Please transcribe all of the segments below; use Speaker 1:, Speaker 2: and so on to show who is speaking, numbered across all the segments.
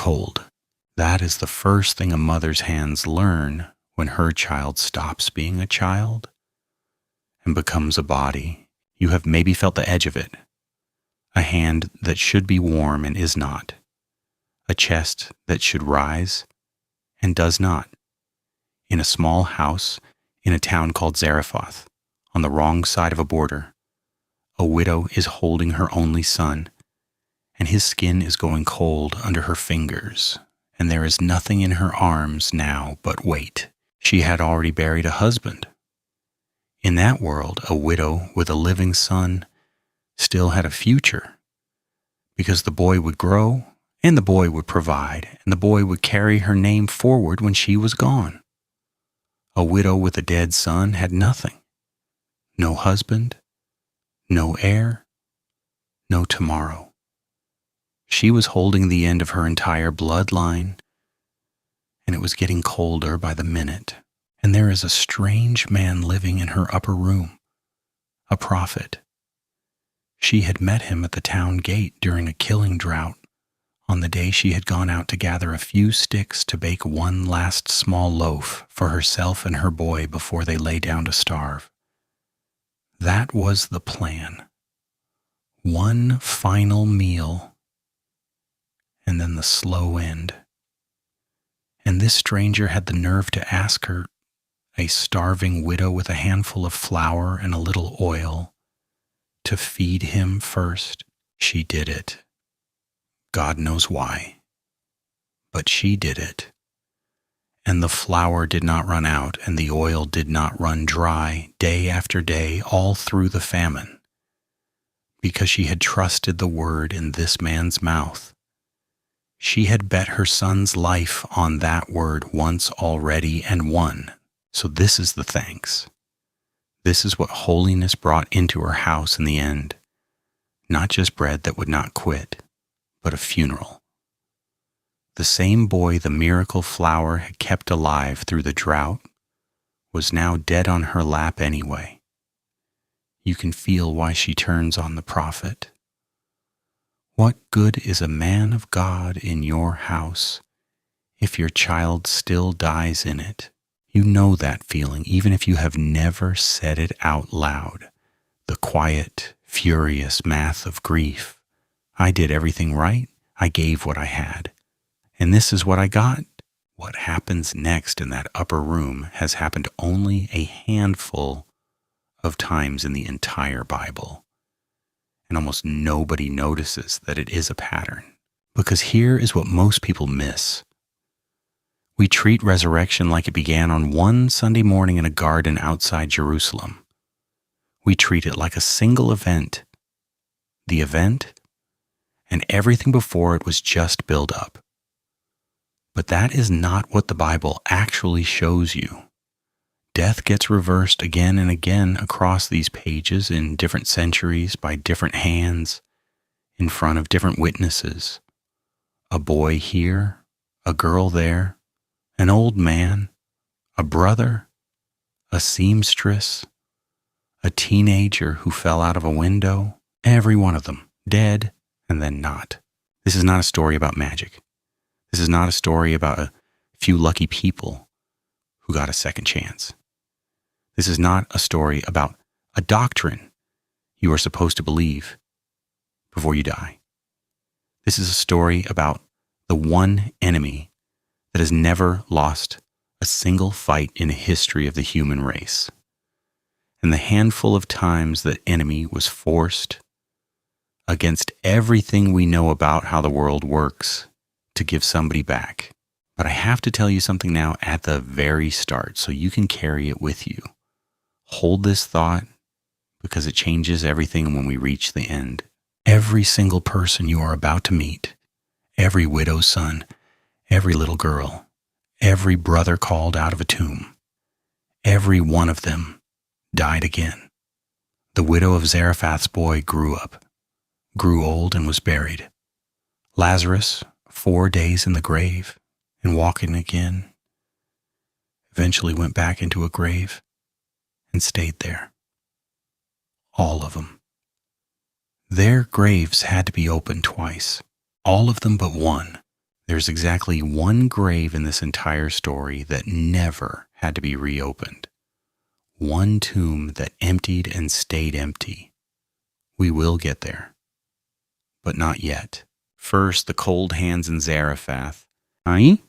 Speaker 1: cold. That is the first thing a mother's hands learn when her child stops being a child and becomes a body. You have maybe felt the edge of it. A hand that should be warm and is not. A chest that should rise and does not. In a small house in a town called Zarephath, on the wrong side of a border, a widow is holding her only son, and his skin is going cold under her fingers, and there is nothing in her arms now but weight. She had already buried a husband. In that world, a widow with a living son still had a future, because the boy would grow, and the boy would provide, and the boy would carry her name forward when she was gone. A widow with a dead son had nothing. No husband, no heir, no tomorrow. She was holding the end of her entire bloodline, and it was getting colder by the minute. And there is a strange man living in her upper room, a prophet. She had met him at the town gate during a killing drought, on the day she had gone out to gather a few sticks to bake one last small loaf for herself and her boy before they lay down to starve. That was the plan. One final meal, and then the slow end. And this stranger had the nerve to ask her, a starving widow with a handful of flour and a little oil, to feed him first. She did it. God knows why. But she did it. And the flour did not run out, and the oil did not run dry, day after day, all through the famine, because she had trusted the word in this man's mouth. She had bet her son's life on that word once already and won. So this is the thanks. This is what holiness brought into her house in the end. Not just bread that would not quit, but a funeral. The same boy the miracle flour had kept alive through the drought was now dead on her lap anyway. You can feel why she turns on the prophet. What good is a man of God in your house if your child still dies in it? You know that feeling, even if you have never said it out loud. The quiet, furious math of grief. I did everything right. I gave what I had. And this is what I got. What happens next in that upper room has happened only a handful of times in the entire Bible. And almost nobody notices that it is a pattern. Because here is what most people miss. We treat resurrection like it began on one Sunday morning in a garden outside Jerusalem. We treat it like a single event. The event, and everything before it was just build-up. But that is not what the Bible actually shows you. Death gets reversed again and again across these pages in different centuries by different hands, in front of different witnesses. A boy here, a girl there, an old man, a brother, a seamstress, a teenager who fell out of a window, every one of them, dead and then not. This is not a story about magic. This is not a story about a few lucky people who got a second chance. This is not a story about a doctrine you are supposed to believe before you die. This is a story about the one enemy that has never lost a single fight in the history of the human race. And the handful of times that enemy was forced against everything we know about how the world works to give somebody back. But I have to tell you something now at the very start so you can carry it with you. Hold this thought because it changes everything when we reach the end. Every single person you are about to meet, every widow's son, every little girl, every brother called out of a tomb, every one of them died again. The widow of Zarephath's boy grew up, grew old and was buried. Lazarus, 4 days in the grave and walking again, eventually went back into a grave and stayed there. All of them. Their graves had to be opened twice. All of them but one. There's exactly one grave in this entire story that never had to be reopened. One tomb that emptied and stayed empty. We will get there, but not yet. First, the cold hands in Zarephath. Aye?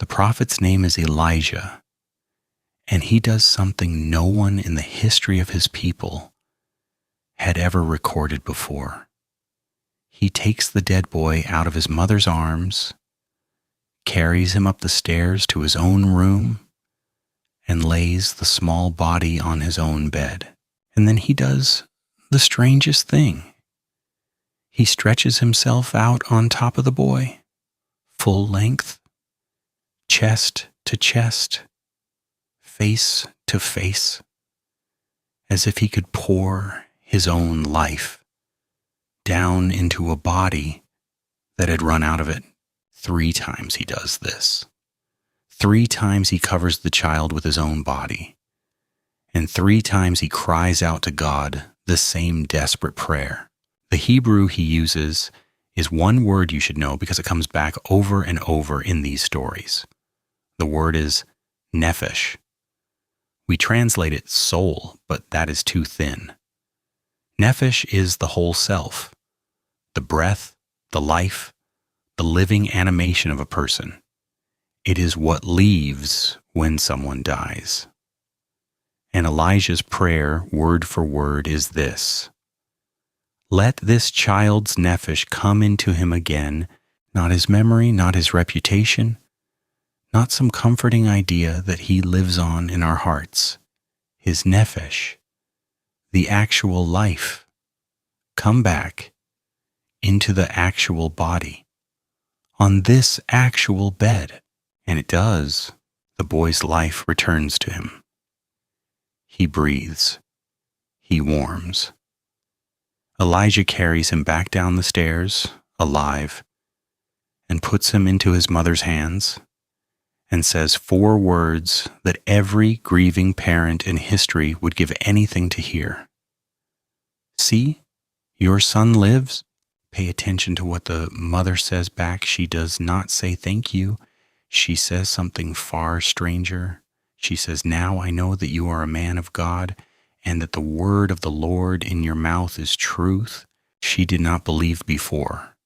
Speaker 1: The prophet's name is Elijah, and he does something no one in the history of his people had ever recorded before. He takes the dead boy out of his mother's arms, carries him up the stairs to his own room, and lays the small body on his own bed. And then he does the strangest thing. He stretches himself out on top of the boy, full length, chest to chest, face to face, as if he could pour his own life down into a body that had run out of it. 3 times he does this. 3 times he covers the child with his own body. And 3 times he cries out to God the same desperate prayer. The Hebrew he uses is one word you should know because it comes back over and over in these stories. The word is nephesh. We translate it soul, but that is too thin. Nephesh is the whole self, the breath, the life, the living animation of a person. It is what leaves when someone dies. And Elijah's prayer, word for word, is this: let this child's nephesh come into him again, not his memory, not his reputation, not some comforting idea that he lives on in our hearts. His nephesh, the actual life, come back into the actual body, on this actual bed. And it does. The boy's life returns to him. He breathes. He warms. Elijah carries him back down the stairs, alive, and puts him into his mother's hands, and says 4 words that every grieving parent in history would give anything to hear. See, your son lives. Pay attention to what the mother says back. She does not say thank you. She says something far stranger. She says, now I know that you are a man of God and that the word of the Lord in your mouth is truth. She did not believe before.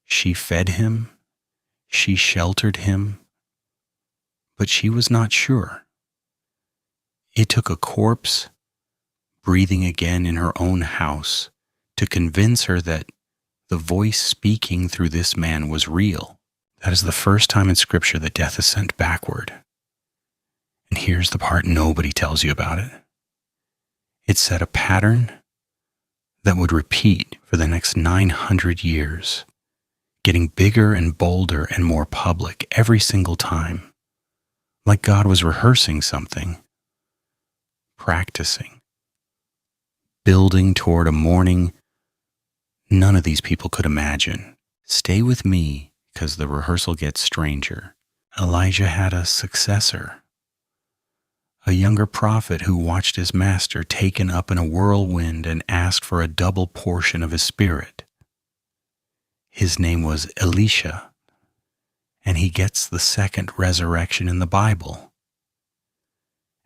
Speaker 1: She fed him. She sheltered him. But she was not sure. It took a corpse breathing again in her own house to convince her that the voice speaking through this man was real. That is the first time in Scripture that death is sent backward. And here's the part nobody tells you about it. It set a pattern that would repeat for the next 900 years, getting bigger and bolder and more public every single time, like God was rehearsing something, practicing, building toward a morning none of these people could imagine. Stay with me, because the rehearsal gets stranger. Elijah had a successor, a younger prophet who watched his master taken up in a whirlwind and asked for a double portion of his spirit. His name was Elisha, and he gets the second resurrection in the Bible.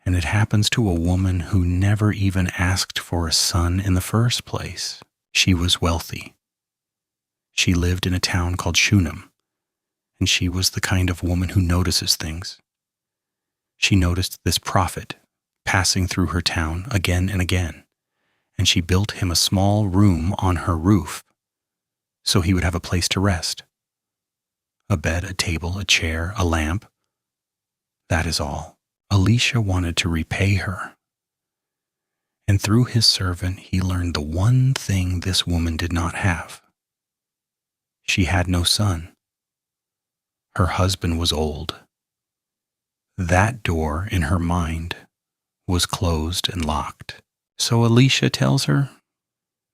Speaker 1: And it happens to a woman who never even asked for a son in the first place. She was wealthy. She lived in a town called Shunem, and she was the kind of woman who notices things. She noticed this prophet passing through her town again and again, and she built him a small room on her roof so he would have a place to rest. A bed, a table, a chair, a lamp. That is all. Elisha wanted to repay her. And through his servant, he learned the one thing this woman did not have. She had no son. Her husband was old. That door in her mind was closed and locked. So Elisha tells her,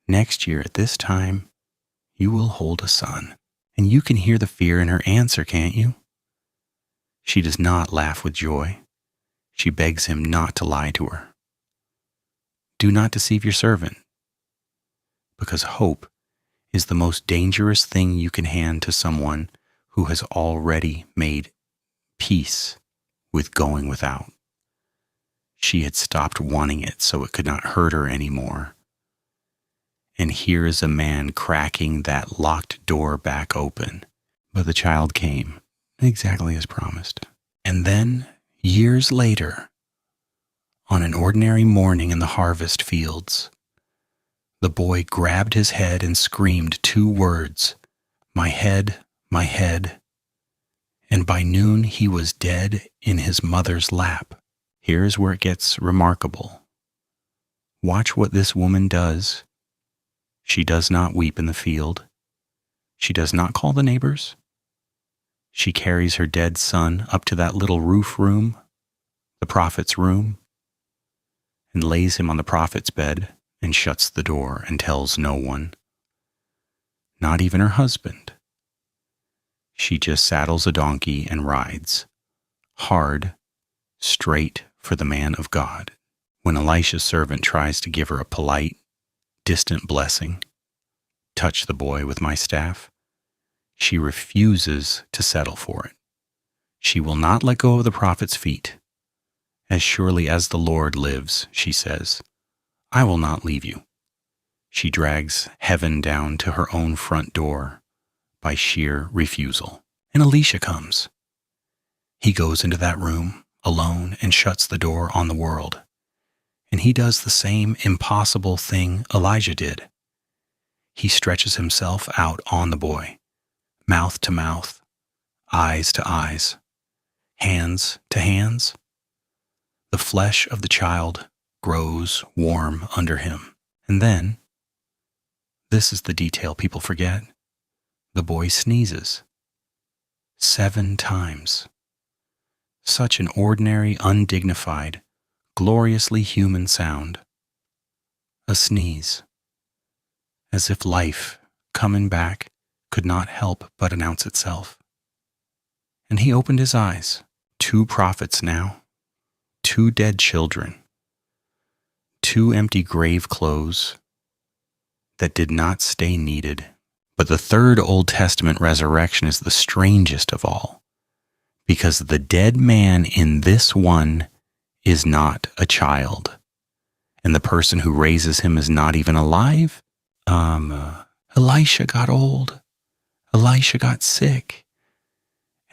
Speaker 1: next year at this time, you will hold a son. And you can hear the fear in her answer, can't you? She does not laugh with joy. She begs him not to lie to her. Do not deceive your servant, because hope is the most dangerous thing you can hand to someone who has already made peace with going without. She had stopped wanting it so it could not hurt her anymore. And here is a man cracking that locked door back open. But the child came, exactly as promised. And then, years later, on an ordinary morning in the harvest fields, the boy grabbed his head and screamed 2 words, my head, my head. And by noon he was dead in his mother's lap. Here's where it gets remarkable. Watch what this woman does. She does not weep in the field. She does not call the neighbors. She carries her dead son up to that little roof room, the prophet's room, and lays him on the prophet's bed and shuts the door and tells no one, not even her husband. She just saddles a donkey and rides, hard, straight for the man of God. When Elisha's servant tries to give her a polite, distant blessing, touch the boy with my staff, she refuses to settle for it. She will not let go of the prophet's feet. As surely as the Lord lives, she says, I will not leave you. She drags heaven down to her own front door by sheer refusal. And Elisha comes. He goes into that room alone and shuts the door on the world. And he does the same impossible thing Elijah did. He stretches himself out on the boy, mouth to mouth, eyes to eyes, hands to hands. The flesh of the child grows warm under him. And then, this is the detail people forget, the boy sneezes 7 times. Such an ordinary, undignified, gloriously human sound. A sneeze. As if life, coming back, could not help but announce itself. And he opened his eyes. 2 prophets now. 2 dead children. 2 empty grave clothes that did not stay needed. But the 3rd Old Testament resurrection is the strangest of all, because the dead man in this one is not a child, and the person who raises him is not even alive. Elisha got old. Elisha got sick.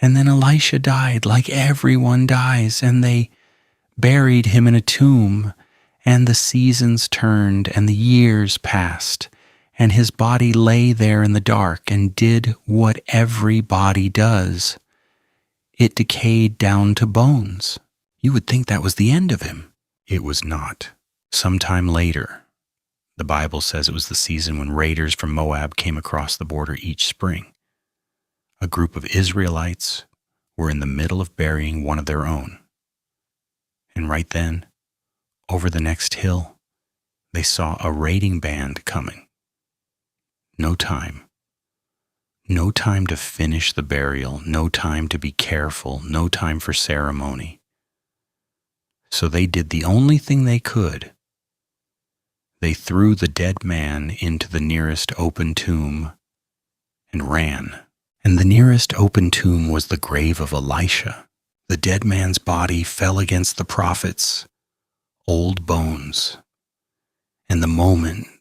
Speaker 1: And then Elisha died like everyone dies, and they buried him in a tomb, and the seasons turned and the years passed, and his body lay there in the dark and did what every body does. It decayed down to bones. You would think that was the end of him. It was not. Sometime later, the Bible says it was the season when raiders from Moab came across the border each spring. A group of Israelites were in the middle of burying one of their own. And right then, over the next hill, they saw a raiding band coming. No time. No time to finish the burial, no time to be careful, no time for ceremony. So they did the only thing they could. They threw the dead man into the nearest open tomb and ran. And the nearest open tomb was the grave of Elisha. The dead man's body fell against the prophet's old bones. And the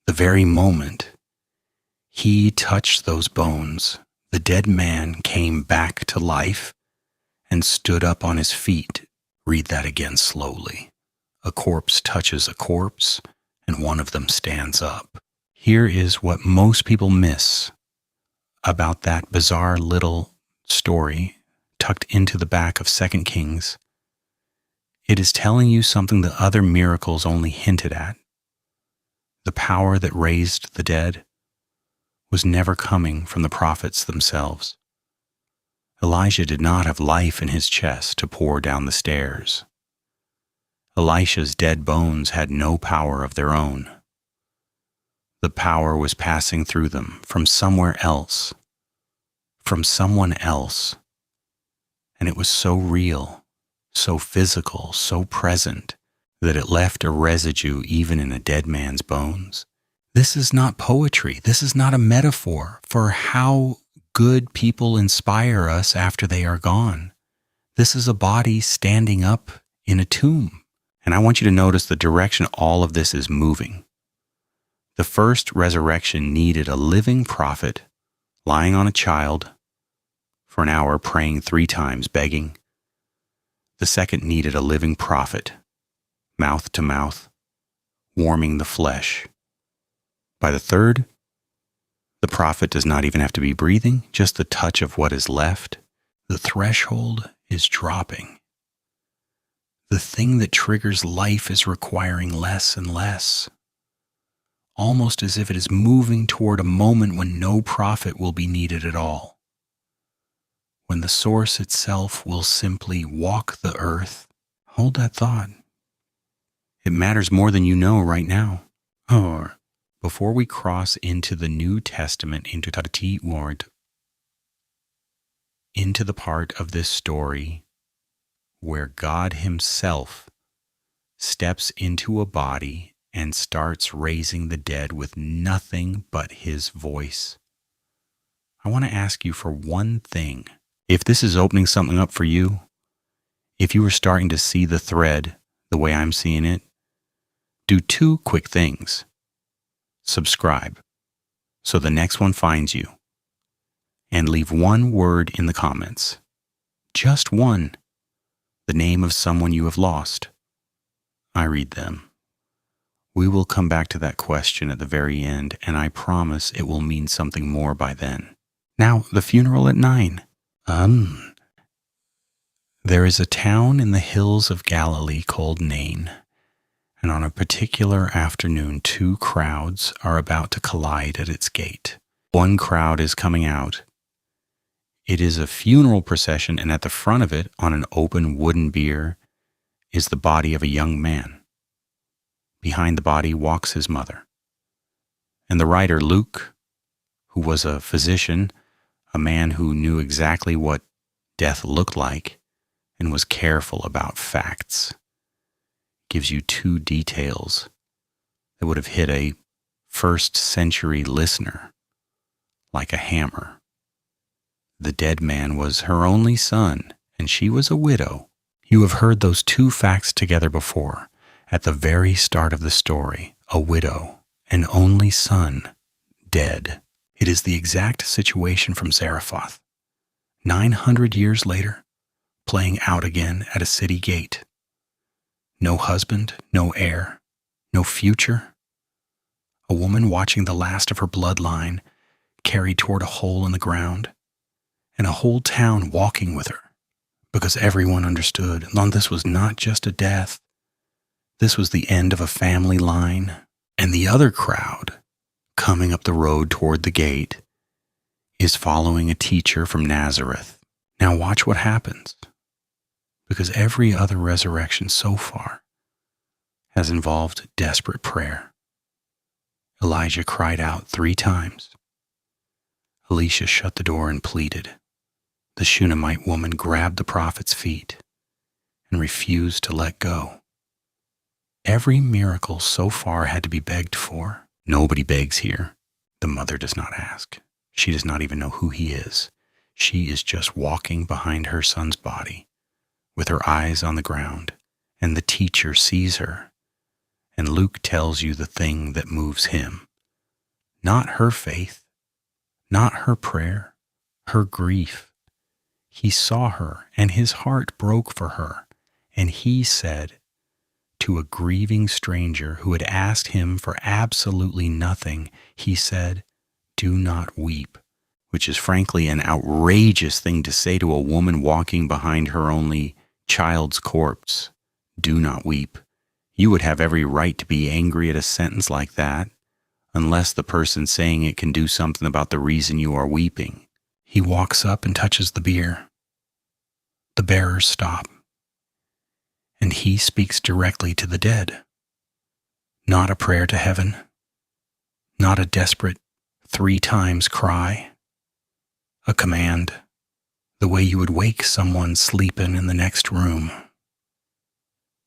Speaker 1: very moment, he touched those bones, the dead man came back to life and stood up on his feet. Read that again slowly. A corpse touches a corpse, and one of them stands up. Here is what most people miss about that bizarre little story tucked into the back of 2 Kings. It is telling you something that other miracles only hinted at. The power that raised the dead was never coming from the prophets themselves. Elijah did not have life in his chest to pour down the stairs. Elisha's dead bones had no power of their own. The power was passing through them from somewhere else, from someone else. And it was so real, so physical, so present, that it left a residue even in a dead man's bones. This is not poetry. This is not a metaphor for how good people inspire us after they are gone. This is a body standing up in a tomb. And I want you to notice the direction all of this is moving. The first resurrection needed a living prophet lying on a child for an hour, praying 3 times, begging. The second needed a living prophet, mouth to mouth, warming the flesh. By the third, the prophet does not even have to be breathing, just the touch of what is left. The threshold is dropping. The thing that triggers life is requiring less and less, almost as if it is moving toward a moment when no prophet will be needed at all, when the source itself will simply walk the earth. Hold that thought. It matters more than you know right now. Or, before we cross into the New Testament, into the part of this story where God himself steps into a body and starts raising the dead with nothing but his voice, I want to ask you for one thing. If this is opening something up for you, if you are starting to see the thread the way I'm seeing it, do 2 quick things. Subscribe so the next one finds you, and leave 1 word in the comments. Just 1. The name of someone you have lost. I read them. We will come back to that question at the very end, and I promise it will mean something more by then. Now, the funeral at Nain. There is a town in the hills of Galilee called Nain, and on a particular afternoon 2 crowds are about to collide at its gate. One crowd is coming out. It is a funeral procession, and at the front of it, on an open wooden bier, is the body of a young man. Behind the body walks his mother. And the writer Luke, who was a physician, a man who knew exactly what death looked like and was careful about facts, gives you 2 details that would have hit a first-century listener like a hammer. The dead man was her only son, and she was a widow. You have heard those 2 facts together before. At the very start of the story, a widow, an only son, dead. It is the exact situation from Zarephath. 900 years later, playing out again at a city gate. No husband, no heir, no future. A woman watching the last of her bloodline carried toward a hole in the ground, and a whole town walking with her, because everyone understood this was not just a death. This was the end of a family line. And the other crowd, coming up the road toward the gate, is following a teacher from Nazareth. Now watch what happens, because every other resurrection so far has involved desperate prayer. Elijah cried out 3 times. Elisha shut the door and pleaded. The Shunammite woman grabbed the prophet's feet and refused to let go. Every miracle so far had to be begged for. Nobody begs here. The mother does not ask. She does not even know who he is. She is just walking behind her son's body with her eyes on the ground, and the teacher sees her. And Luke tells you the thing that moves him. Not her faith, not her prayer, her grief. He saw her, and his heart broke for her, and he said to a grieving stranger who had asked him for absolutely nothing, he said, "Do not weep," which is frankly an outrageous thing to say to a woman walking behind her only child's corpse. Do not weep. You would have every right to be angry at a sentence like that, unless the person saying it can do something about the reason you are weeping. He walks up and touches the bier. The bearers stop, and he speaks directly to the dead. Not a prayer to heaven, not a desperate 3 times cry, a command, the way you would wake someone sleeping in the next room.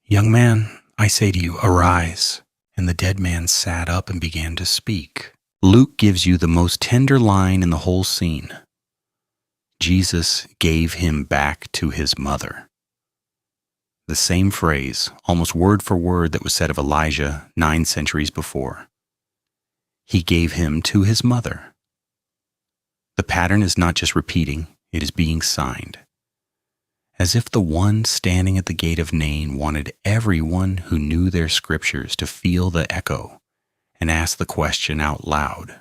Speaker 1: "Young man, I say to you, arise." And the dead man sat up and began to speak. Luke gives you the most tender line in the whole scene. Jesus gave him back to his mother. The same phrase, almost word for word, that was said of Elijah 9 centuries before. He gave him to his mother. The pattern is not just repeating, it is being signed. As if the one standing at the gate of Nain wanted everyone who knew their scriptures to feel the echo and ask the question out loud.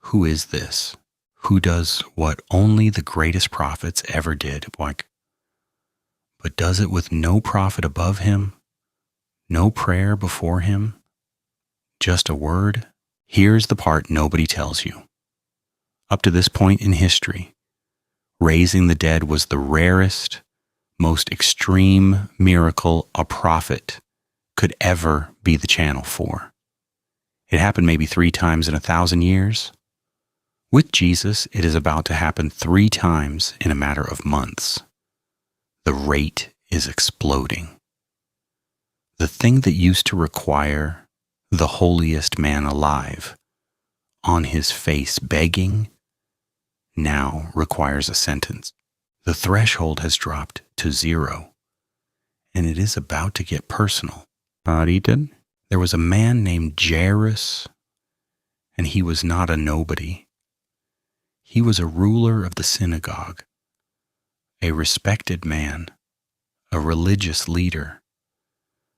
Speaker 1: Who is this? Who does what only the greatest prophets ever did? But does it with no prophet above him, no prayer before him, just a word? Here's the part nobody tells you. Up to this point in history, raising the dead was the rarest, most extreme miracle a prophet could ever be the channel for. It happened maybe 3 times in 1,000 years. With Jesus, it is about to happen 3 times in a matter of months. The rate is exploding. The thing that used to require the holiest man alive on his face begging now requires a sentence. The threshold has dropped to 0, and it is about to get personal. There was a man named Jairus, and he was not a nobody. He was a ruler of the synagogue, a respected man, a religious leader,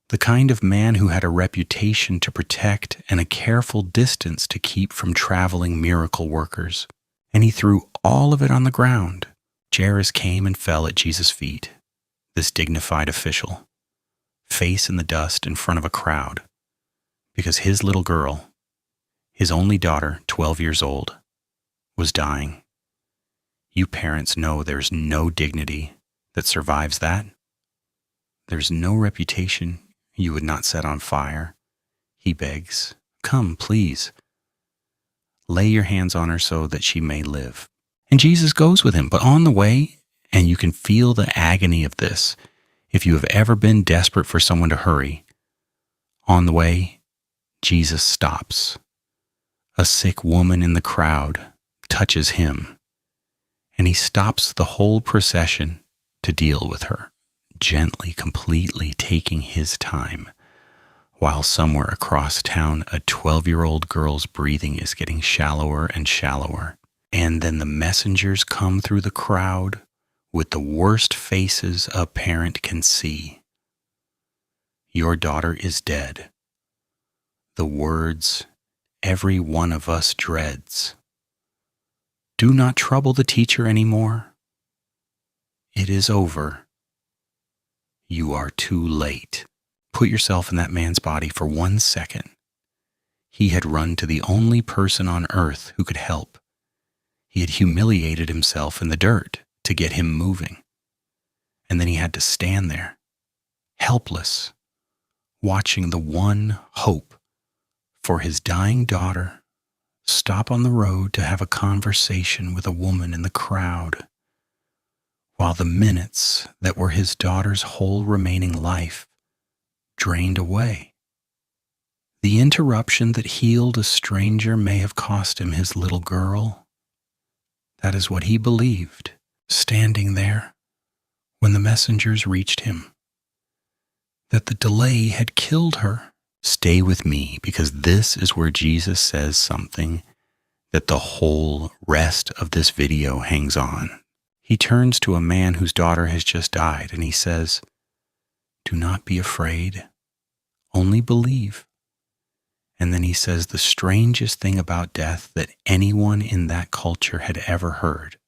Speaker 1: the kind of man who had a reputation to protect and a careful distance to keep from traveling miracle workers. And he threw all of it on the ground. Jairus came and fell at Jesus' feet, this dignified official, face in the dust in front of a crowd, because his little girl, his only daughter, 12 years old, was dying. You parents know there's no dignity that survives that. There's no reputation you would not set on fire. He begs, "Come, please. Lay your hands on her so that she may live." And Jesus goes with him, but on the way, and you can feel the agony of this, if you have ever been desperate for someone to hurry, on the way, Jesus stops. A sick woman in the crowd touches him, and he stops the whole procession to deal with her, gently, completely taking his time, while somewhere across town a 12-year-old girl's breathing is getting shallower and shallower. And then the messengers come through the crowd with the worst faces a parent can see. Your daughter is dead. The words every one of us dreads. Do not trouble the teacher anymore. It is over. You are too late. Put yourself in that man's body for 1 second. He had run to the only person on earth who could help. He had humiliated himself in the dirt to get him moving. And then he had to stand there, helpless, watching the one hope for his dying daughter stop on the road to have a conversation with a woman in the crowd, while the minutes that were his daughter's whole remaining life drained away. The interruption that healed a stranger may have cost him his little girl. That is what he believed, standing there when the messengers reached him, that the delay had killed her. Stay with me, because this is where Jesus says something that the whole rest of this video hangs on. He turns to a man whose daughter has just died, and he says, "Do not be afraid, only believe." And then he says the strangest thing about death that anyone in that culture had ever heard.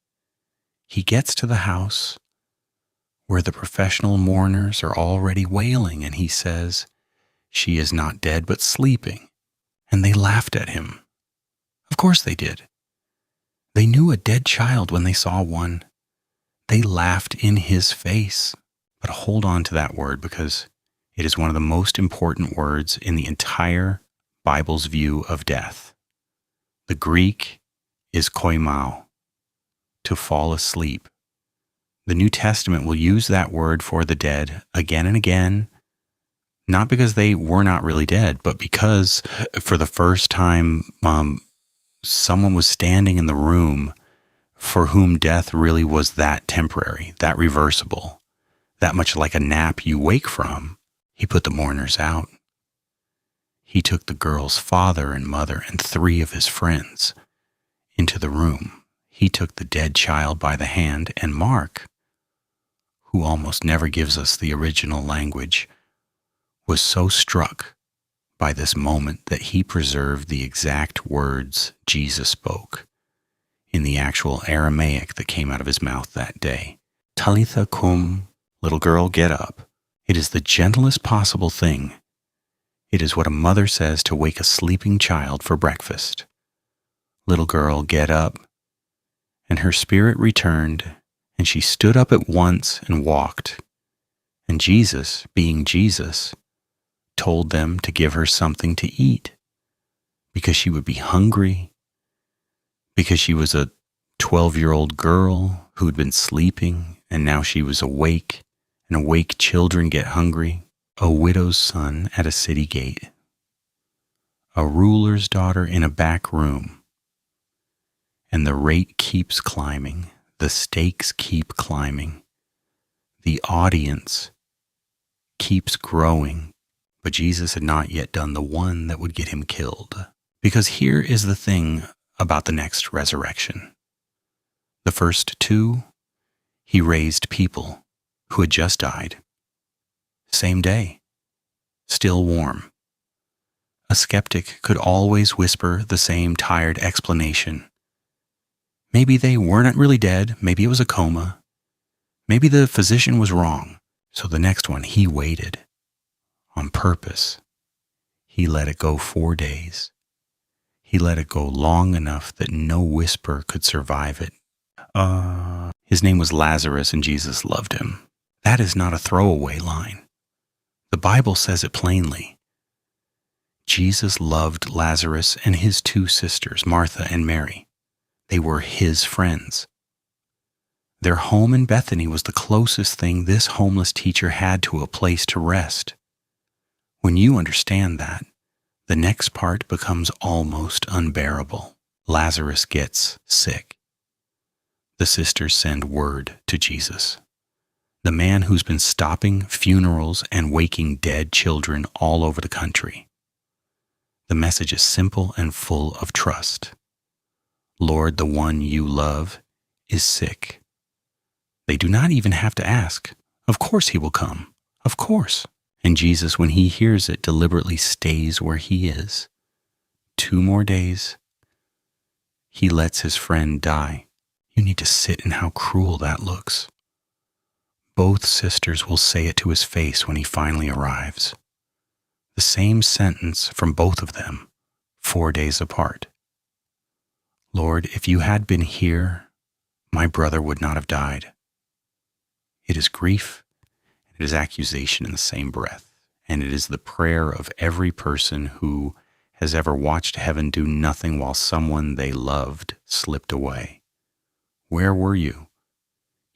Speaker 1: He gets to the house where the professional mourners are already wailing, and he says, "She is not dead, but sleeping." And they laughed at him. Of course they did. They knew a dead child when they saw one. They laughed in his face. But hold on to that word, because it is one of the most important words in the entire Bible's view of death. The Greek is koimao, to fall asleep. The New Testament will use that word for the dead again and again. Not because they were not really dead, but because for the first time, someone was standing in the room for whom death really was that temporary, that reversible, that much like a nap you wake from. He put the mourners out. He took the girl's father and mother and 3 of his friends into the room. He took the dead child by the hand, and Mark, who almost never gives us the original language, was so struck by this moment that he preserved the exact words Jesus spoke in the actual Aramaic that came out of his mouth that day. Talitha cum, little girl, get up. It is the gentlest possible thing. It is what a mother says to wake a sleeping child for breakfast. Little girl, get up. And her spirit returned, and she stood up at once and walked. And Jesus, being Jesus, told them to give her something to eat, because she would be hungry, because she was a 12-year-old girl who had been sleeping, and now she was awake, and awake children get hungry. A widow's son at a city gate, a ruler's daughter in a back room, and the rate keeps climbing, the stakes keep climbing, the audience keeps growing, but Jesus had not yet done the one that would get him killed. Because here is the thing about the next resurrection. The first 2, he raised people who had just died. Same day, still warm. A skeptic could always whisper the same tired explanation. Maybe they weren't really dead, maybe it was a coma, maybe the physician was wrong. So the next one, he waited. On purpose. He let it go 4 days. He let it go long enough that no whisper could survive it. His name was Lazarus, and Jesus loved him. That is not a throwaway line. The Bible says it plainly. Jesus loved Lazarus and his 2 sisters, Martha and Mary. They were his friends. Their home in Bethany was the closest thing this homeless teacher had to a place to rest. When you understand that, the next part becomes almost unbearable. Lazarus gets sick. The sisters send word to Jesus. The man who's been stopping funerals and waking dead children all over the country. The message is simple and full of trust. Lord, the one you love, is sick. They do not even have to ask. Of course he will come. Of course. And Jesus, when he hears it, deliberately stays where he is. 2 more days. He lets his friend die. You need to sit in how cruel that looks. Both sisters will say it to his face when he finally arrives. The same sentence from both of them, 4 days apart. Lord, if you had been here, my brother would not have died. It is grief, and it is accusation in the same breath, and it is the prayer of every person who has ever watched heaven do nothing while someone they loved slipped away. Where were you?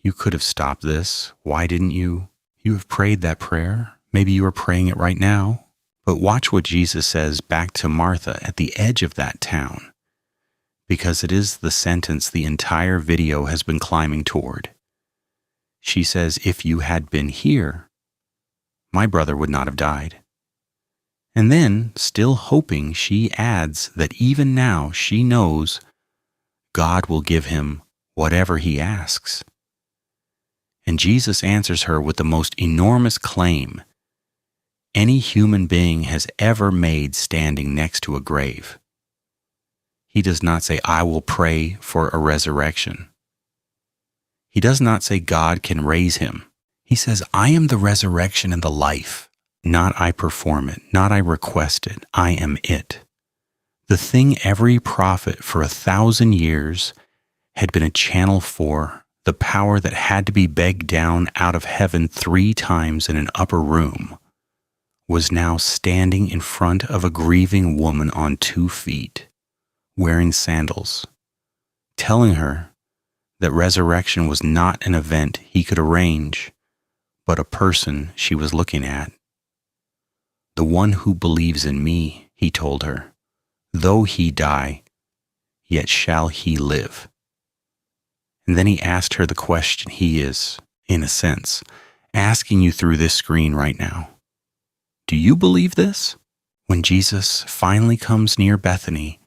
Speaker 1: You could have stopped this. Why didn't you? You have prayed that prayer. Maybe you are praying it right now. But watch what Jesus says back to Martha at the edge of that town, because it is the sentence the entire video has been climbing toward. She says, if you had been here, my brother would not have died. And then, still hoping, she adds that even now she knows God will give him whatever he asks. And Jesus answers her with the most enormous claim any human being has ever made standing next to a grave. He does not say, I will pray for a resurrection. He does not say God can raise him. He says, I am the resurrection and the life. Not I perform it, not I request it, I am it. The thing every prophet for 1,000 years had been a channel for, the power that had to be begged down out of heaven 3 times in an upper room, was now standing in front of a grieving woman on 2 feet, wearing sandals, telling her that resurrection was not an event he could arrange, but a person she was looking at. The one who believes in me, he told her, though he die, yet shall he live. And then he asked her the question he is, in a sense, asking you through this screen right now. Do you believe this? When Jesus finally comes near Bethany,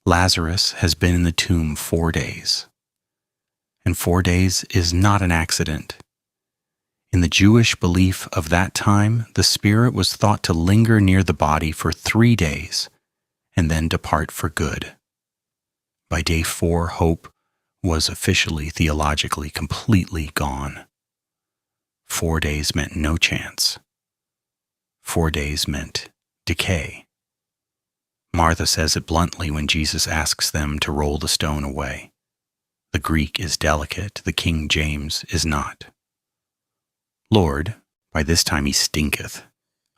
Speaker 1: Lazarus has been in the tomb 4 days. And 4 days is not an accident. In the Jewish belief of that time, the spirit was thought to linger near the body for 3 days and then depart for good. By day 4, hope was officially, theologically, completely gone. 4 days meant no chance. 4 days meant decay. Martha says it bluntly when Jesus asks them to roll the stone away. The Greek is delicate, the King James is not. Lord, by this time he stinketh.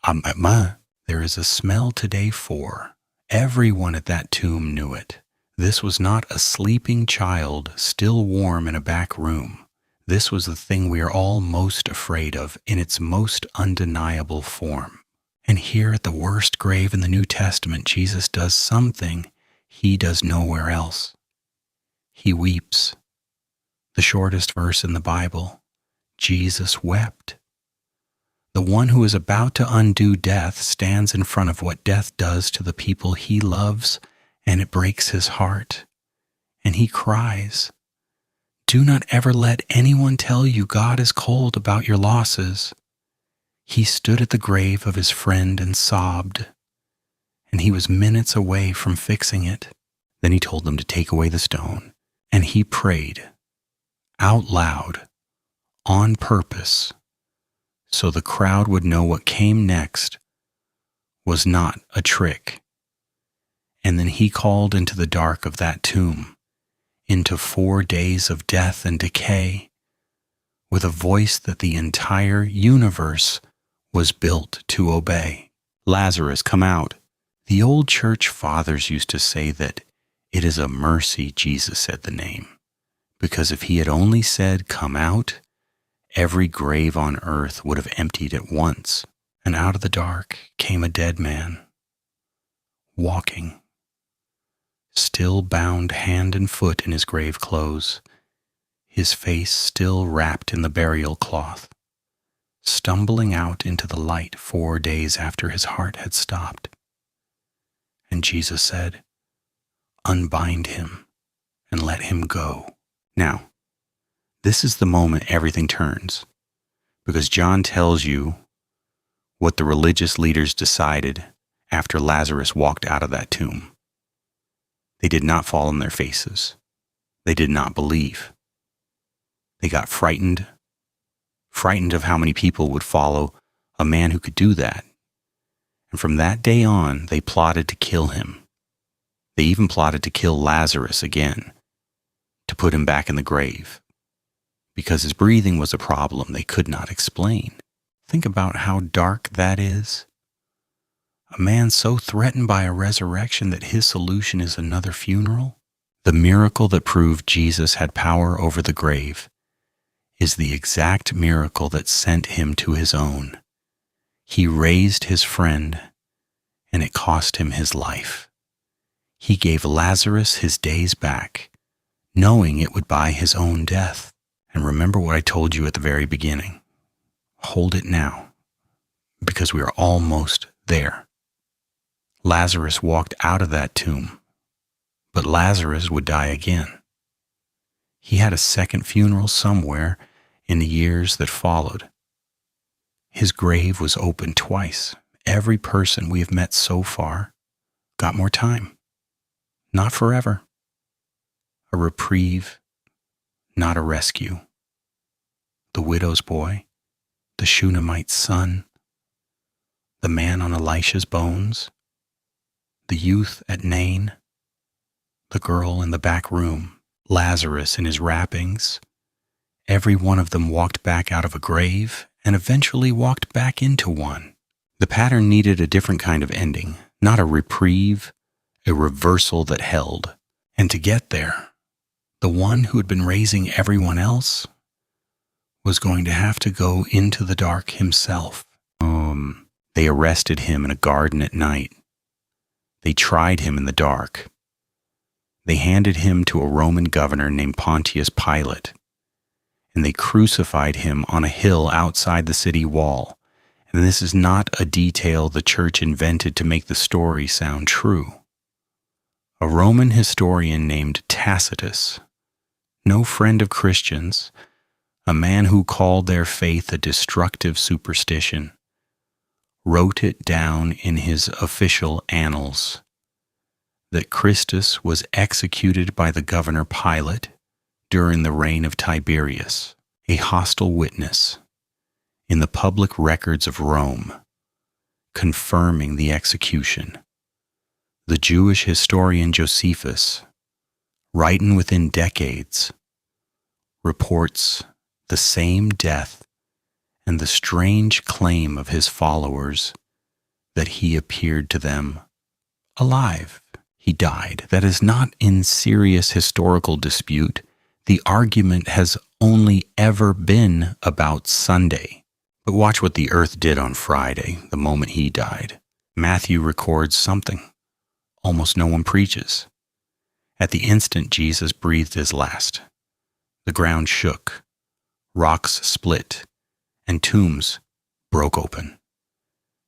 Speaker 1: There is a smell to day 4. Everyone at that tomb knew it. This was not a sleeping child still warm in a back room. This was the thing we are all most afraid of in its most undeniable form. And here at the worst grave in the New Testament, Jesus does something he does nowhere else. He weeps. The shortest verse in the Bible, Jesus wept. The one who is about to undo death stands in front of what death does to the people he loves, and it breaks his heart. And he cries, "Do not ever let anyone tell you God is cold about your losses." He stood at the grave of his friend and sobbed, and he was minutes away from fixing it. Then he told them to take away the stone, and he prayed out loud, on purpose, so the crowd would know what came next was not a trick. And then he called into the dark of that tomb, into 4 days of death and decay, with a voice that the entire universe was built to obey. Lazarus, come out. The old church fathers used to say that it is a mercy Jesus said the name, because if he had only said, come out, every grave on earth would have emptied at once, and out of the dark came a dead man, walking, still bound hand and foot in his grave clothes, his face still wrapped in the burial cloth, stumbling out into the light 4 days after his heart had stopped. And Jesus said, unbind him and let him go. Now, this is the moment everything turns, because John tells you what the religious leaders decided after Lazarus walked out of that tomb. They did not fall on their faces. They did not believe. They got frightened of how many people would follow a man who could do that. And from that day on, they plotted to kill him. They even plotted to kill Lazarus again, to put him back in the grave, because his breathing was a problem they could not explain. Think about how dark that is. A man so threatened by a resurrection that his solution is another funeral. The miracle that proved Jesus had power over the grave is the exact miracle that sent him to his own. He raised his friend, and it cost him his life. He gave Lazarus his days back, knowing it would buy his own death. And remember what I told you at the very beginning. Hold it now, because we are almost there. Lazarus walked out of that tomb, but Lazarus would die again. He had a second funeral somewhere in the years that followed. His grave was opened twice. Every person we have met so far got more time. Not forever. A reprieve, not a rescue. The widow's boy, the Shunammite's son, the man on Elisha's bones, the youth at Nain, the girl in the back room, Lazarus in his wrappings. Every one of them walked back out of a grave and eventually walked back into one. The pattern needed a different kind of ending, not a reprieve, a reversal that held. And to get there, the one who had been raising everyone else was going to have to go into the dark himself. They arrested him in a garden at night. They tried him in the dark. They handed him to a Roman governor named Pontius Pilate, and they crucified him on a hill outside the city wall. And this is not a detail the church invented to make the story sound true. A Roman historian named Tacitus, no friend of Christians, a man who called their faith a destructive superstition, wrote it down in his official annals that Christus was executed by the governor Pilate during the reign of Tiberius, a hostile witness in the public records of Rome, confirming the execution. The Jewish historian Josephus, writing within decades, reports the same death and the strange claim of his followers that he appeared to them alive. He died. That is not in serious historical dispute. The argument has only ever been about Sunday. But watch what the earth did on Friday, the moment he died. Matthew records something almost no one preaches. At the instant Jesus breathed his last, the ground shook, rocks split, and tombs broke open,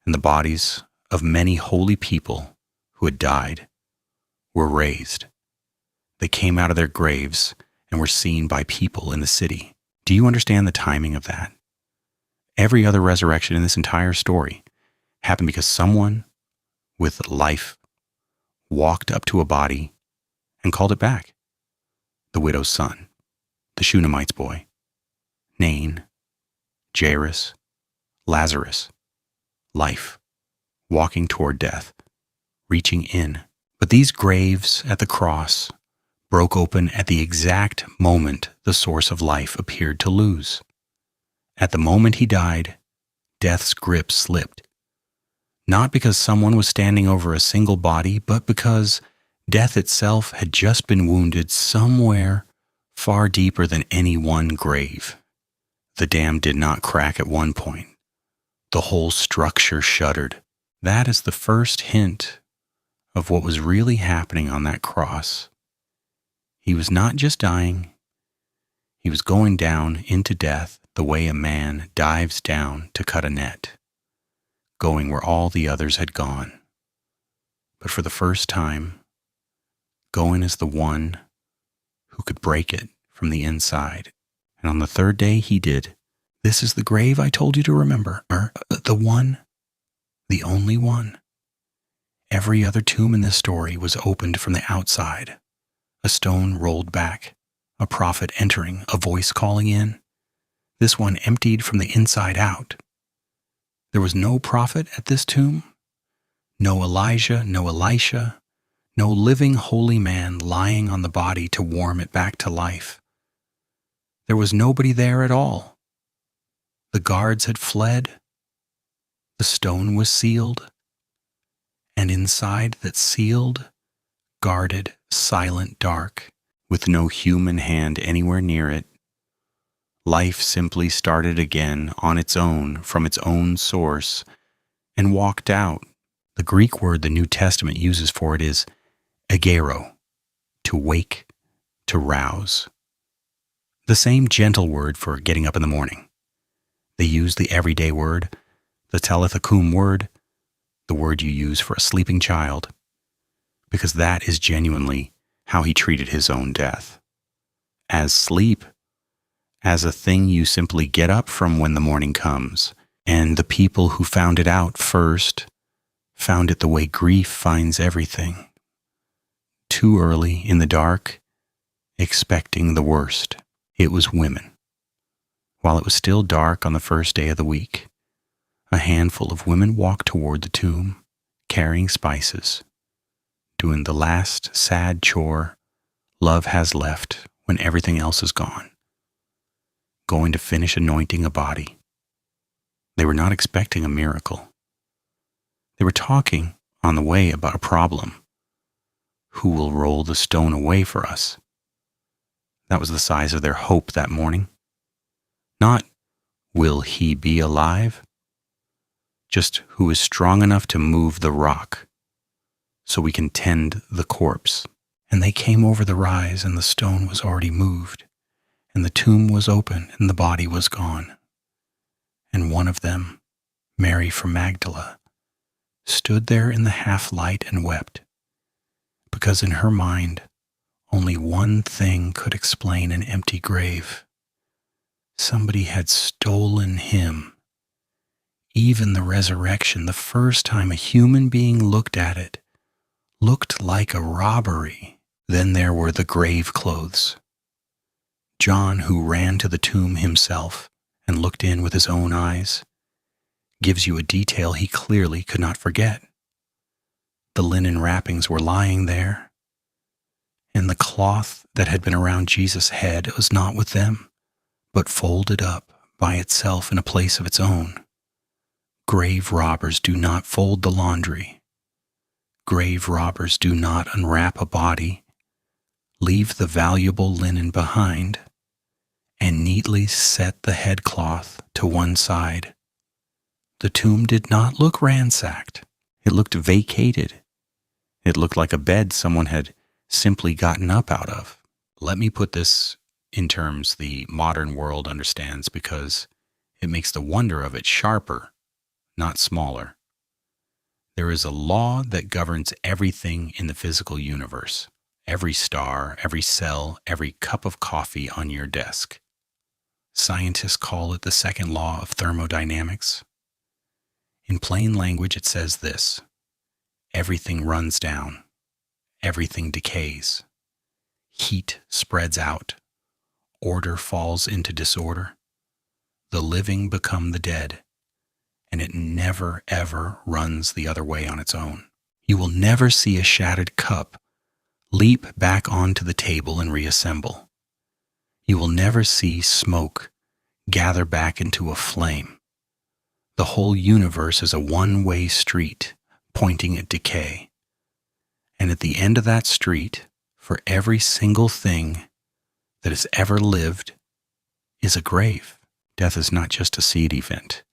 Speaker 1: and the bodies of many holy people who had died were raised. They came out of their graves and were seen by people in the city. Do you understand the timing of that? Every other resurrection in this entire story happened because someone with life walked up to a body and called it back. The widow's son, the Shunammite's boy, Nain, Jairus, Lazarus, life, walking toward death, reaching in. But these graves at the cross broke open at the exact moment the source of life appeared to lose. At the moment he died, death's grip slipped. Not because someone was standing over a single body, but because death itself had just been wounded somewhere far deeper than any one grave. The dam did not crack at one point. The whole structure shuddered. That is the first hint of what was really happening on that cross. He was not just dying. He was going down into death the way a man dives down to cut a net, going where all the others had gone. But for the first time, going as the one who could break it from the inside. And on the third day he did. This is the grave I told you to remember. The one, the only one. Every other tomb in this story was opened from the outside. A stone rolled back, a prophet entering, a voice calling in. This one emptied from the inside out. There was no prophet at this tomb, no Elijah, no Elisha, no living holy man lying on the body to warm it back to life. There was nobody there at all. The guards had fled. The stone was sealed. And inside that sealed, guarded, silent dark, with no human hand anywhere near it, life simply started again on its own, from its own source, and walked out. The Greek word the New Testament uses for it is agero, to wake, to rouse. The same gentle word for getting up in the morning. They use the everyday word, the talithakum word, the word you use for a sleeping child, because that is genuinely how he treated his own death. As sleep, as a thing you simply get up from when the morning comes. And the people who found it out first found it the way grief finds everything. Too early, in the dark, expecting the worst. It was women. While it was still dark on the first day of the week, a handful of women walked toward the tomb, carrying spices, doing the last sad chore love has left when everything else is gone, going to finish anointing a body. They were not expecting a miracle. They were talking on the way about a problem. Who will roll the stone away for us? That was the size of their hope that morning. Not, will he be alive? just who is strong enough to move the rock so we can tend the corpse. And they came over the rise, and the stone was already moved, and the tomb was open, and the body was gone. And one of them, Mary from Magdala, stood there in the half-light and wept, because in her mind only one thing could explain an empty grave. Somebody had stolen him. Even the resurrection, the first time a human being looked at it, looked like a robbery. Then there were the grave clothes. John, who ran to the tomb himself and looked in with his own eyes, gives you a detail he clearly could not forget. The linen wrappings were lying there, and the cloth that had been around Jesus' head was not with them, but folded up by itself in a place of its own. Grave robbers do not fold the laundry. Grave robbers do not unwrap a body, leave the valuable linen behind, and neatly set the headcloth to one side. The tomb did not look ransacked. It looked vacated. It looked like a bed someone had simply gotten up out of. Let me put this in terms the modern world understands, because it makes the wonder of it sharper, not smaller. There is a law that governs everything in the physical universe. Every star, every cell, every cup of coffee on your desk. Scientists call it the second law of thermodynamics. In plain language, it says this: everything runs down, everything decays, heat spreads out, order falls into disorder, the living become the dead, and it never ever runs the other way on its own. You will never see a shattered cup leap back onto the table and reassemble. You will never see smoke gather back into a flame. The whole universe is a one-way street pointing at decay. And at the end of that street, for every single thing that has ever lived, is a grave. Death is not just a seed event.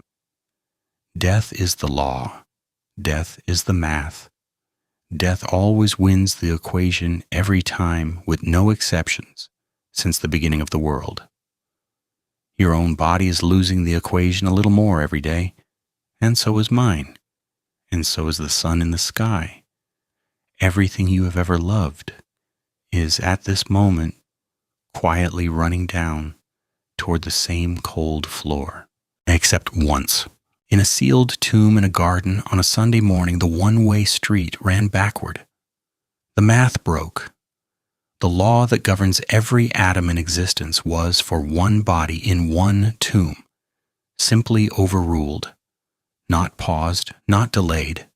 Speaker 1: Death is the law. Death is the math. Death always wins the equation every time, with no exceptions, since the beginning of the world. Your own body is losing the equation a little more every day, and so is mine, and so is the sun in the sky. Everything you have ever loved is, at this moment, quietly running down toward the same cold floor, except once. In a sealed tomb in a garden on a Sunday morning, the one-way street ran backward. The math broke. The law that governs every atom in existence was, for one body in one tomb, simply overruled, not paused, not delayed,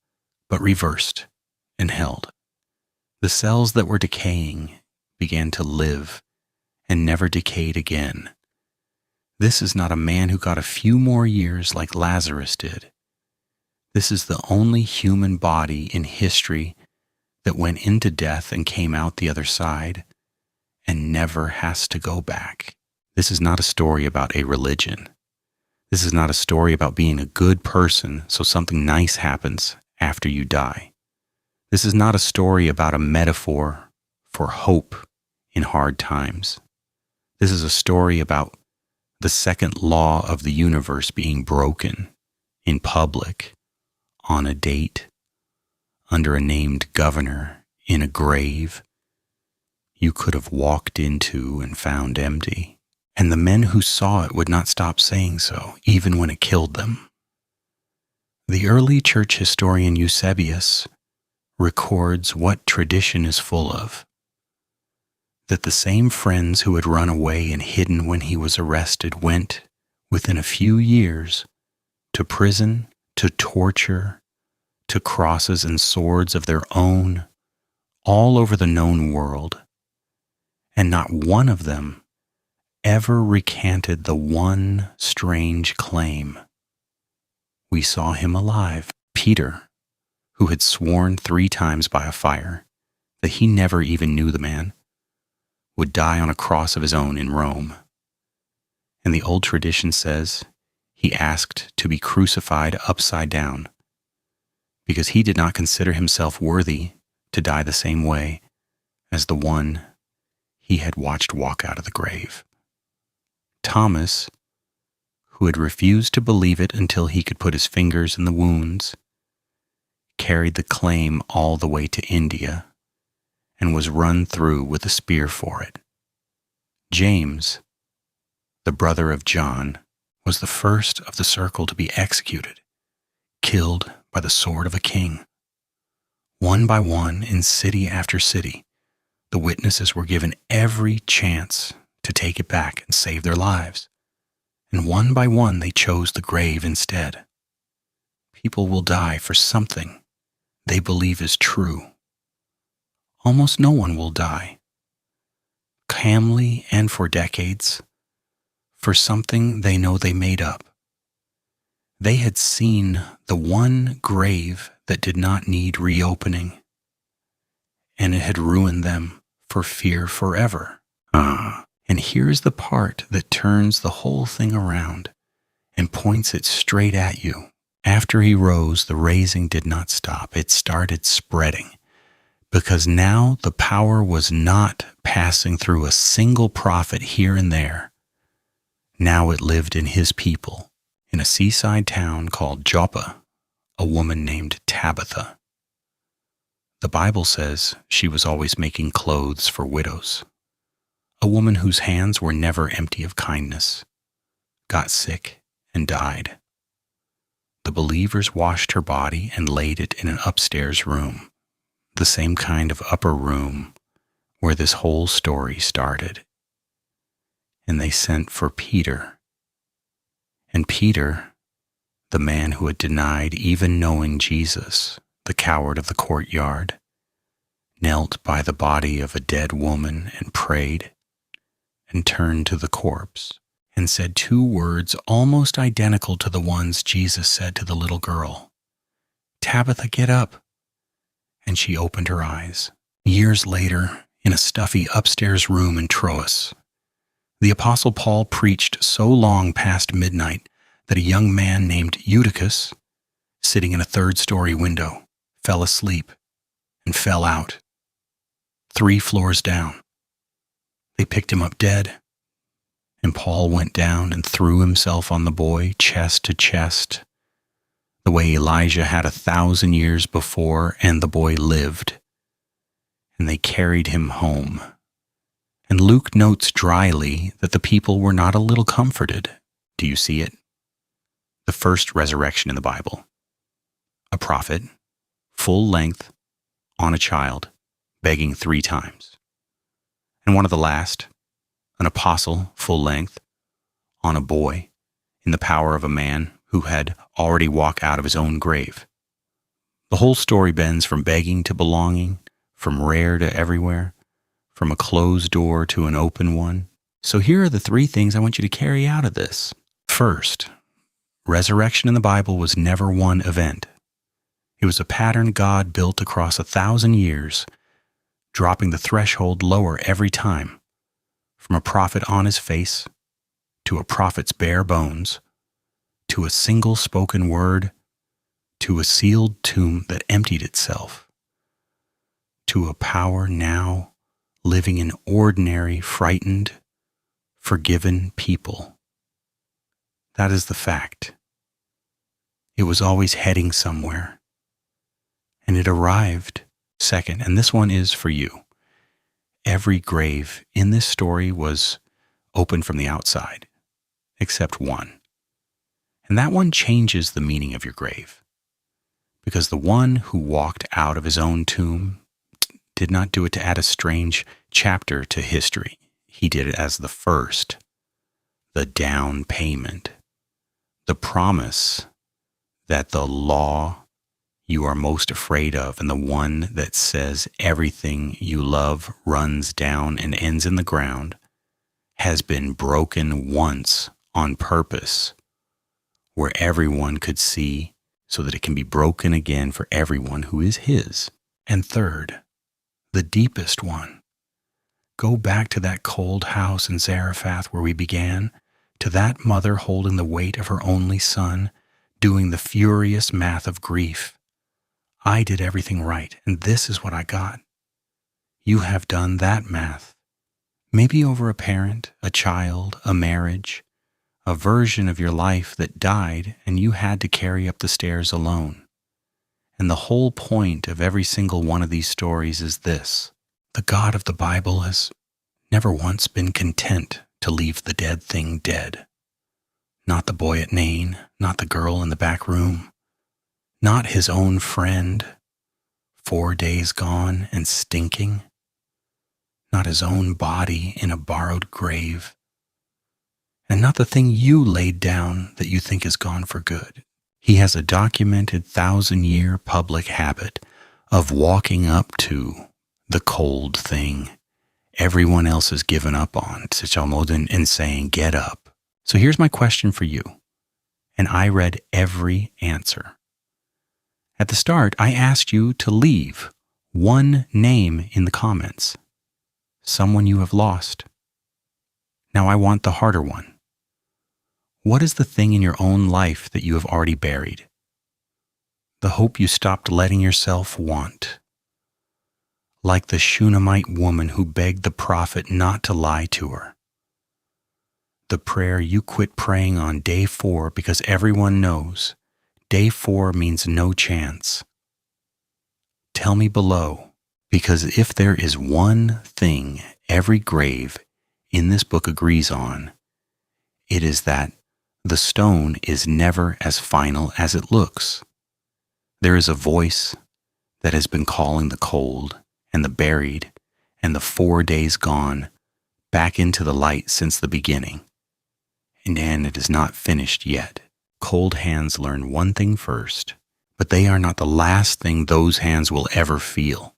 Speaker 1: but reversed and held. The cells that were decaying began to live and never decayed again. This is not a man who got a few more years like Lazarus did. This is the only human body in history that went into death and came out the other side and never has to go back. This is not a story about a religion. This is not a story about being a good person so something nice happens after you die. This is not a story about a metaphor for hope in hard times. This is a story about the second law of the universe being broken in public, on a date, under a named governor, in a grave you could have walked into and found empty. And the men who saw it would not stop saying so, even when it killed them. The early church historian Eusebius records what tradition is full of: that the same friends who had run away and hidden when he was arrested went, within a few years, to prison, to torture, to crosses and swords of their own, all over the known world, and not one of them ever recanted the one strange claim: we saw him alive. Peter, who had sworn 3 times by a fire that he never even knew the man, would die on a cross of his own in Rome. And the old tradition says he asked to be crucified upside down, because he did not consider himself worthy to die the same way as the one he had watched walk out of the grave. Thomas, who had refused to believe it until he could put his fingers in the wounds, carried the claim all the way to India and was run through with a spear for it. James, the brother of John, was the first of the circle to be executed, killed by the sword of a king. One by one, in city after city, the witnesses were given every chance to take it back and save their lives. And one by one, they chose the grave instead. People will die for something they believe is true. Almost no one will die, calmly and for decades, for something they know they made up. They had seen the one grave that did not need reopening, and it had ruined them for fear forever. And here's the part that turns the whole thing around and points it straight at you. After he rose, the raising did not stop. It started spreading, because now the power was not passing through a single prophet here and there. Now it lived in his people. In a seaside town called Joppa, a woman named Tabitha. The Bible says she was always making clothes for widows. A woman whose hands were never empty of kindness, got sick and died. The believers washed her body and laid it in an upstairs room, the same kind of upper room where this whole story started. And they sent for Peter. And Peter, the man who had denied even knowing Jesus, the coward of the courtyard, knelt by the body of a dead woman and prayed, and turned to the corpse and said 2 words almost identical to the ones Jesus said to the little girl. "Tabitha, get up." And she opened her eyes. Years later, in a stuffy upstairs room in Troas, the Apostle Paul preached so long past midnight that a young man named Eutychus, sitting in a 3rd-story window, fell asleep and fell out 3 floors down. They picked him up dead, and Paul went down and threw himself on the boy, chest to chest, the way Elijah had 1,000 years before, and the boy lived. And they carried him home. And Luke notes dryly that the people were not a little comforted. Do you see it? The first resurrection in the Bible. A prophet, full length, on a child, begging 3 times. And one of the last, an apostle, full length, on a boy, in the power of a man who had already walked out of his own grave. The whole story bends from begging to belonging, from rare to everywhere, from a closed door to an open one. So here are the 3 things I want you to carry out of this. First, resurrection in the Bible was never one event. It was a pattern God built across 1,000 years, dropping the threshold lower every time, from a prophet on his face, to a prophet's bare bones, to a single spoken word, to a sealed tomb that emptied itself, to a power now living in ordinary, frightened, forgiven people. That is the fact. It was always heading somewhere. And it arrived. Second, and this one is for you. Every grave in this story was open from the outside, except one. And that one changes the meaning of your grave. Because the one who walked out of his own tomb did not do it to add a strange chapter to history. He did it as the first, the down payment, the promise that the law you are most afraid of, and the one that says everything you love runs down and ends in the ground, has been broken once on purpose, where everyone could see, so that it can be broken again for everyone who is his. And third, the deepest one. Go back to that cold house in Zarephath where we began, To that mother holding the weight of her only son, doing the furious math of grief. I did everything right, and this is what I got. You have done that math. Maybe over a parent, a child, a marriage, a version of your life that died and you had to carry up the stairs alone. And the whole point of every single one of these stories is this: the God of the Bible has never once been content to leave the dead thing dead. Not the boy at Nain, not the girl in the back room, not his own friend, 4 days gone and stinking, not his own body in a borrowed grave, and not the thing you laid down that you think is gone for good. He has a documented 1,000-year public habit of walking up to the cold thing everyone else has given up on, and saying, get up. So here's my question for you, and I read every answer. At the start, I asked you to leave one name in the comments, someone you have lost. Now I want the harder one. What is the thing in your own life that you have already buried? The hope you stopped letting yourself want. Like the Shunammite woman who begged the prophet not to lie to her. The prayer you quit praying on day 4 because everyone knows day 4 means no chance. Tell me below, because if there is one thing every grave in this book agrees on, it is that the stone is never as final as it looks. There is a voice that has been calling the cold and the buried and the 4 days gone back into the light since the beginning. And it is not finished yet. Cold hands learn one thing first, but they are not the last thing those hands will ever feel.